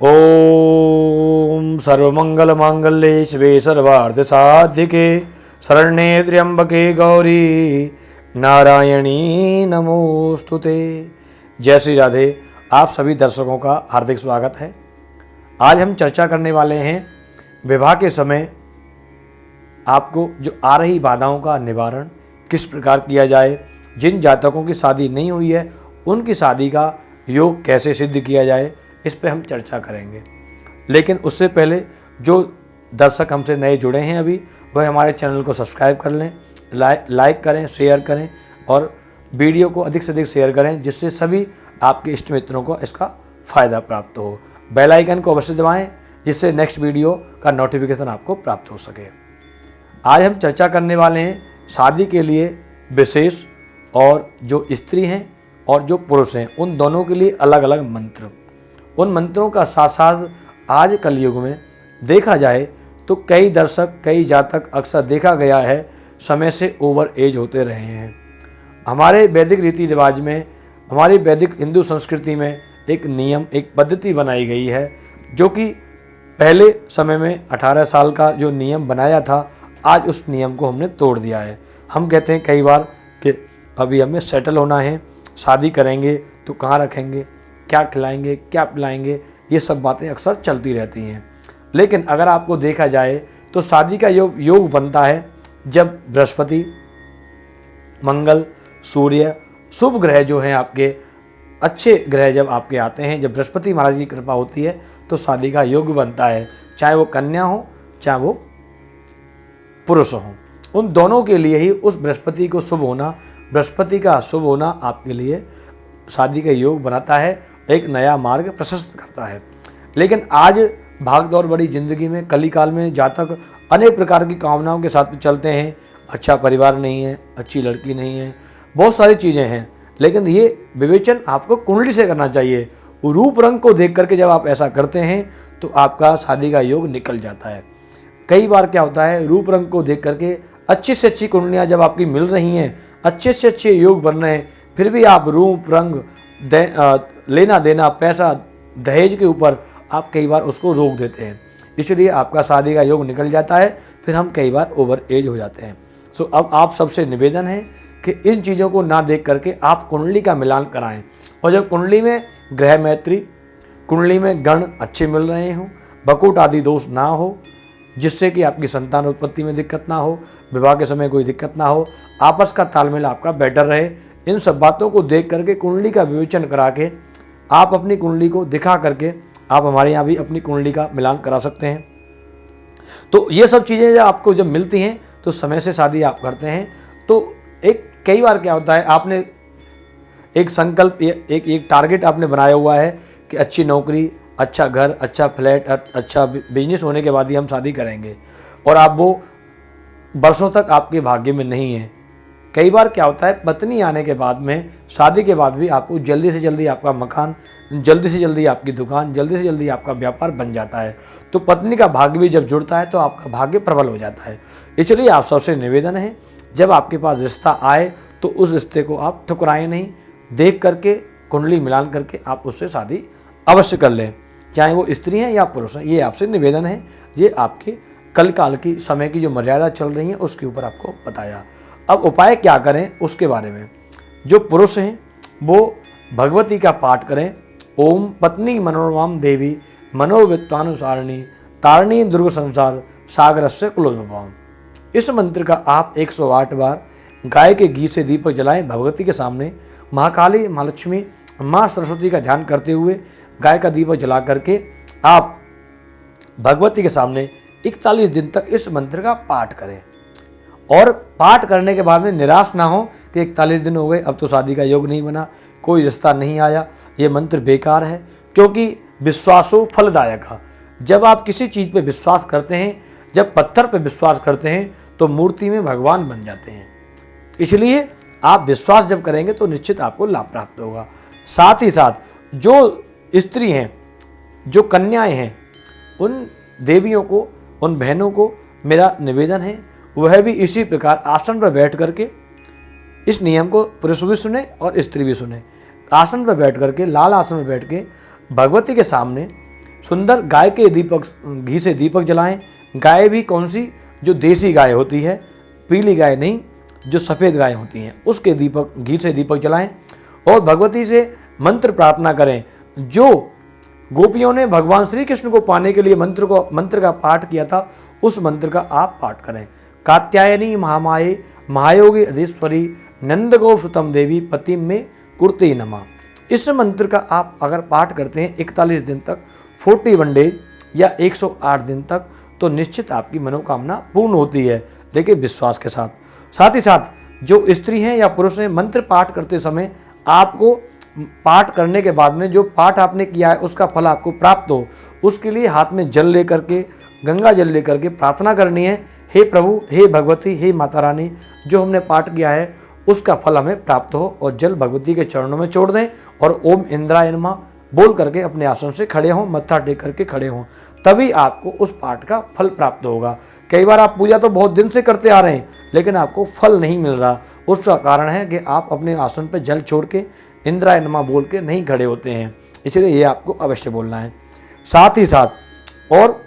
ओम सर्वमंगलमांगल्ये शिवे सर्वार्थसाधिके शरण्ये त्र्यंबके गौरी नारायणी नमोस्तुते। जय श्री राधे। आप सभी दर्शकों का हार्दिक स्वागत है। आज हम चर्चा करने वाले हैं विवाह के समय आपको जो आ रही बाधाओं का निवारण किस प्रकार किया जाए, जिन जातकों की शादी नहीं हुई है उनकी शादी का योग कैसे सिद्ध किया जाए, इस पे हम चर्चा करेंगे। लेकिन उससे पहले जो दर्शक हमसे नए जुड़े हैं अभी, वह हमारे चैनल को सब्सक्राइब कर लें, लाइक करें, शेयर करें और वीडियो को अधिक से अधिक शेयर करें, जिससे सभी आपके इष्ट मित्रों को इसका फ़ायदा प्राप्त हो। बेल आइकन को अवश्य दबाएं, जिससे नेक्स्ट वीडियो का नोटिफिकेशन आपको प्राप्त हो सके। आज हम चर्चा करने वाले हैं शादी के लिए विशेष, और जो स्त्री हैं और जो पुरुष हैं उन दोनों के लिए अलग अलग मंत्र। उन मंत्रों का साथ साथ आज कलयुग में देखा जाए तो कई दर्शक, कई जातक अक्सर देखा गया है समय से ओवर एज होते रहे हैं। हमारे वैदिक रीति रिवाज में, हमारी वैदिक हिंदू संस्कृति में एक नियम, एक पद्धति बनाई गई है, जो कि पहले समय में 18 साल का जो नियम बनाया था, आज उस नियम को हमने तोड़ दिया है। हम कहते हैं कई बार कि अभी हमें सेटल होना है, शादी करेंगे तो कहाँ रखेंगे, क्या खिलाएंगे, क्या पिलाएंगे, ये सब बातें अक्सर चलती रहती हैं। लेकिन अगर आपको देखा जाए तो शादी का योग बनता है जब बृहस्पति, मंगल, सूर्य, शुभ ग्रह जो हैं आपके, अच्छे ग्रह जब आपके आते हैं, जब बृहस्पति महाराज की कृपा होती है तो शादी का योग बनता है। चाहे वो कन्या हो, चाहे वो पुरुष हो, उन दोनों के लिए ही उस बृहस्पति को शुभ होना, बृहस्पति का शुभ होना आपके लिए शादी का योग बनाता है, एक नया मार्ग प्रशस्त करता है। लेकिन आज भागदौड़ बड़ी जिंदगी में, कलिकाल में जातक अनेक प्रकार की कामनाओं के साथ चलते हैं। अच्छा परिवार नहीं है, अच्छी लड़की नहीं है, बहुत सारी चीज़ें हैं। लेकिन ये विवेचन आपको कुंडली से करना चाहिए। रूप रंग को देख करके जब आप ऐसा करते हैं तो आपका शादी का योग निकल जाता है। कई बार क्या होता है, रूप रंग को देख करके अच्छी से अच्छी कुंडलियाँ जब आपकी मिल रही हैं, अच्छे से अच्छे योग बन रहे हैं, फिर भी आप रूप रंग लेना देना, पैसा, दहेज के ऊपर आप कई बार उसको रोक देते हैं, इसलिए आपका शादी का योग निकल जाता है। फिर हम कई बार ओवर एज हो जाते हैं। सो अब आप सबसे निवेदन है कि इन चीज़ों को ना देख करके आप कुंडली का मिलान कराएं। और जब कुंडली में ग्रह मैत्री, कुंडली में गण अच्छे मिल रहे हों, बकुट आदि दोष ना हो, जिससे कि आपकी संतान उत्पत्ति में दिक्कत ना हो, विवाह के समय कोई दिक्कत ना हो, आपस का तालमेल आपका बेटर रहे, इन सब बातों को देख करके कुंडली का विवेचन करा के आप अपनी कुंडली को दिखा करके आप हमारे यहाँ भी अपनी कुंडली का मिलान करा सकते हैं। तो ये सब चीज़ें जब आपको जब मिलती हैं तो समय से शादी आप करते हैं। तो कई बार क्या होता है, आपने एक संकल्प, एक टारगेट आपने बनाया हुआ है कि अच्छी नौकरी, अच्छा घर, अच्छा फ्लैट, अच्छा बिजनेस होने के बाद ही हम शादी करेंगे, और आप वो वर्षों तक आपके भाग्य में नहीं है। कई बार क्या होता है, पत्नी आने के बाद में, शादी के बाद भी आपको जल्दी से जल्दी आपका मकान, जल्दी से जल्दी आपकी दुकान, जल्दी से जल्दी आपका व्यापार बन जाता है। तो पत्नी का भाग्य भी जब जुड़ता है तो आपका भाग्य प्रबल हो जाता है। इसलिए आप सबसे निवेदन है, जब आपके पास रिश्ता आए तो उस रिश्ते को आप ठुकराएं नहीं, देख करके कुंडली मिलान करके आप उससे शादी अवश्य कर लें, चाहे वो स्त्री हैं या पुरुष हैं। ये आपसे निवेदन है। ये आपके कल काल की समय की जो मर्यादा चल रही है उसके ऊपर आपको बताया। अब उपाय क्या करें उसके बारे में। जो पुरुष हैं वो भगवती का पाठ करें। ओम पत्नी मनोरमाम देवी मनोवित्वानुसारिणी तारिणी दुर्ग संसार सागरस्य कुलोद्भवम्। इस मंत्र का आप 108 बार गाय के घी से दीपक जलाएं भगवती के सामने। महाकाली, महालक्ष्मी, माँ सरस्वती का ध्यान करते हुए गाय का दीपक जला करके आप भगवती के सामने 41 दिन तक इस मंत्र का पाठ करें। और पाठ करने के बाद में निराश ना हो कि 41 दिन हो गए, अब तो शादी का योग नहीं बना, कोई रिश्ता नहीं आया, ये मंत्र बेकार है। क्योंकि विश्वासो फलदायक है। जब आप किसी चीज़ पे विश्वास करते हैं, जब पत्थर पे विश्वास करते हैं तो मूर्ति में भगवान बन जाते हैं। इसलिए आप विश्वास जब करेंगे तो निश्चित आपको लाभ प्राप्त होगा। साथ ही साथ जो स्त्री हैं, जो कन्याएं हैं, उन देवियों को, उन बहनों को मेरा निवेदन है, वह भी इसी प्रकार आसन पर बैठ करके इस नियम को पुरुष भी सुने और स्त्री भी सुने। आसन पर बैठ करके, लाल आसन में बैठ के भगवती के सामने सुंदर गाय के घी से दीपक जलाएं। गाय भी कौन सी, जो देसी गाय होती है, पीली गाय नहीं, जो सफ़ेद गाय होती हैं, उसके घी से दीपक जलाएं और भगवती से मंत्र प्रार्थना करें। जो गोपियों ने भगवान श्री कृष्ण को पाने के लिए मंत्र का पाठ किया था, उस मंत्र का आप पाठ करें। कात्यायनी महामाये महायोगी अधीश्वरी नंद गो सुतम देवी पति में कुर्ती नमा। इस मंत्र का आप अगर पाठ करते हैं 41 दिन तक, 41 डेज या 108 दिन तक, तो निश्चित आपकी मनोकामना पूर्ण होती है, लेकिन विश्वास के साथ। साथ ही साथ जो स्त्री हैं या पुरुष हैं, मंत्र पाठ करते समय आपको पाठ करने के बाद में जो पाठ आपने किया है उसका फल आपको प्राप्त हो, उसके लिए हाथ में जल लेकर के, गंगा जल लेकर के प्रार्थना करनी है, हे प्रभु, हे भगवती, हे माता रानी, जो हमने पाठ किया है उसका फल हमें प्राप्त हो। और जल भगवती के चरणों में छोड़ दें और ओम इंद्राय नमः बोल करके अपने आसन से खड़े हों, मत्था टेक करके खड़े हों, तभी आपको उस पाठ का फल प्राप्त होगा। कई बार आप पूजा तो बहुत दिन से करते आ रहे हैं, लेकिन आपको फल नहीं मिल रहा। उसका कारण है कि आप अपने आसन पर जल छोड़ के इंद्राय नमः बोल के नहीं खड़े होते हैं, इसलिए ये आपको अवश्य बोलना है। साथ ही साथ और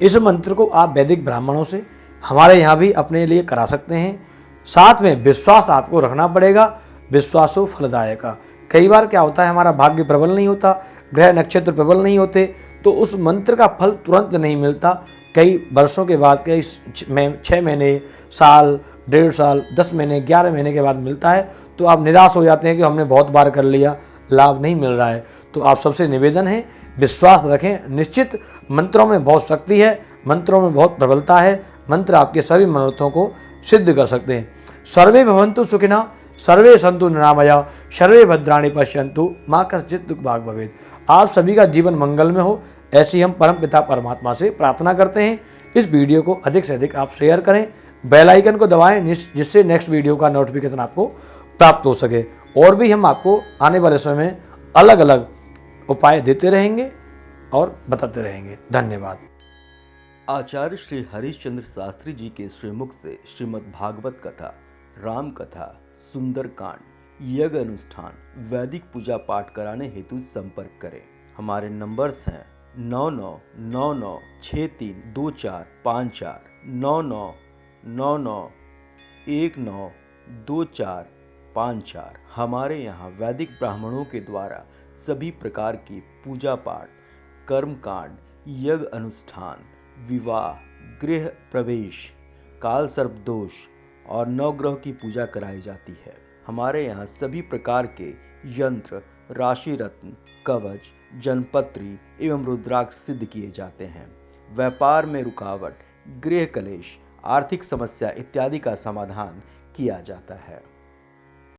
इस मंत्र को आप वैदिक ब्राह्मणों से हमारे यहाँ भी अपने लिए करा सकते हैं। साथ में विश्वास आपको रखना पड़ेगा, विश्वासो फलदायका। कई बार क्या होता है, हमारा भाग्य प्रबल नहीं होता, ग्रह नक्षत्र प्रबल नहीं होते, तो उस मंत्र का फल तुरंत नहीं मिलता। कई वर्षों के बाद, कई 6 महीने, साल, 1.5 साल, 10 महीने, 11 महीने के बाद मिलता है, तो आप निराश हो जाते हैं कि हमने बहुत बार कर लिया, लाभ नहीं मिल रहा है। तो आप सबसे निवेदन है, विश्वास रखें। निश्चित मंत्रों में बहुत शक्ति है, मंत्रों में बहुत प्रबलता है। मंत्र आपके सभी मनोरथों को सिद्ध कर सकते हैं। सर्वे भवन्तु सुखिनः, सर्वे सन्तु निरामया, सर्वे भद्राणि पश्यन्तु, माँ कश्चित् दुःख भाग् भवेत्। आप सभी का जीवन मंगल में हो, ऐसी हम परम पिता परमात्मा से प्रार्थना करते हैं। इस वीडियो को अधिक से अधिक आप शेयर करें, बेल आइकन को दबाएं, जिससे नेक्स्ट वीडियो का नोटिफिकेशन आपको प्राप्त हो सके। और भी हम आपको आने वाले समय में अलग अलग उपाय देते रहेंगे और बताते रहेंगे। धन्यवाद। आचार्य श्री हरिश्चंद्र शास्त्री जी के श्रीमुख से श्रीमद् भागवत कथा, राम कथा, सुंदर कांड, यज्ञ अनुष्ठान, वैदिक पूजा पाठ कराने हेतु संपर्क करें। हमारे नंबर्स हैं 9999632454, 9999192454। हमारे यहाँ वैदिक ब्राह्मणों के द्वारा सभी प्रकार की पूजा पाठ, कर्म कांड, यज्ञ अनुष्ठान, विवाह, गृह प्रवेश, काल सर्प दोष और नवग्रह की पूजा कराई जाती है। हमारे यहाँ सभी प्रकार के यंत्र, राशि रत्न, कवच, जनपत्री एवं रुद्राक्ष सिद्ध किए जाते हैं। व्यापार में रुकावट, गृह कलेश, आर्थिक समस्या इत्यादि का समाधान किया जाता है।